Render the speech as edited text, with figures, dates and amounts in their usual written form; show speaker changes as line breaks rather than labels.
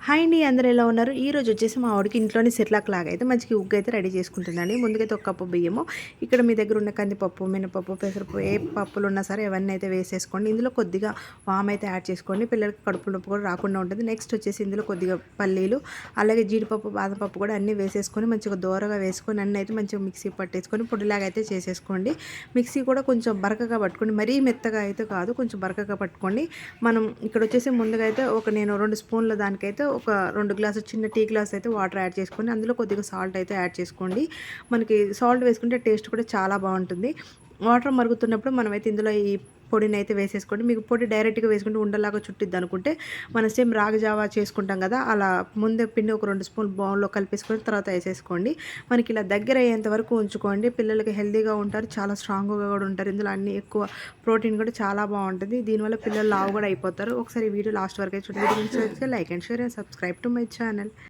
Hi అండి, అందరూ ఎలా ఉన్నారు? ఈరోజు వచ్చేసి మా వాడికి ఇంట్లోనే సిర్లాక్ లాగా అయితే మంచిగా ఉగ్గు అయితే రెడీ చేసుకుంటుందండి. ముందుకైతే ఒక కప్పు బియ్యము, ఇక్కడ మీ దగ్గర ఉన్న కందిపప్పు, మినపప్పు, పెసరపప్పు ఏ పప్పులు ఉన్నా సరే అవన్నీ అయితే వేసేసుకోండి. ఇందులో కొద్దిగా వామ్ అయితే యాడ్ చేసుకోండి, పిల్లలకి కడుపు నొప్పి కూడా రాకుండా ఉంటుంది. నెక్స్ట్ వచ్చేసి ఇందులో కొద్దిగా పల్లీలు, అలాగే జీడిపప్పు, బాదం పప్పు కూడా అన్నీ వేసేసుకొని మంచిగా దోరగా వేసుకొని అన్నీ అయితే మంచిగా మిక్సీ పట్టేసుకొని పొడిలాగా అయితే చేసేసుకోండి. మిక్సీ కూడా కొంచెం బరకగా పట్టుకోండి, మరీ మెత్తగా అయితే కాదు, కొంచెం బరకగా పట్టుకోండి. మనం ఇక్కడ వచ్చేసి ముందుగా అయితే నేను 2 స్పూన్ల దానికైతే ఒక 2 గ్లాసులు చిన్న టీ గ్లాస్ అయితే వాటర్ యాడ్ చేసుకొని అందులో కొద్దిగా సాల్ట్ అయితే యాడ్ చేసుకోండి. మనకి సాల్ట్ వేసుకుంటే టేస్ట్ కూడా చాలా బాగుంటుంది. వాటర్ మరుగుతున్నప్పుడు మనమైతే ఇందులో ఈ పొడిని అయితే వేసేసుకోండి. మీకు పొడి డైరెక్ట్గా వేసుకుంటే ఉండలాగా చుట్టిద్ది అనుకుంటే మనం సేమ్ రాగి జావా చేసుకుంటాం కదా, అలా ముందే పిండి ఒక 2 స్పూన్లు బౌల్లో కలిపేసుకొని తర్వాత వేసేసుకోండి. మనకి ఇలా దగ్గర అయ్యేంత వరకు ఉంచుకోండి. పిల్లలకి హెల్తీగా ఉంటారు, చాలా స్ట్రాంగ్గా కూడా ఉంటారు. ఇందులో అన్ని ఎక్కువ ప్రోటీన్ కూడా చాలా బాగుంటుంది. దీనివల్ల పిల్లలు లావు కూడా అయిపోతారు. ఒకసారి ఈ వీడియో లాస్ట్ వరకు చూడండి. Like and share and subscribe to my channel.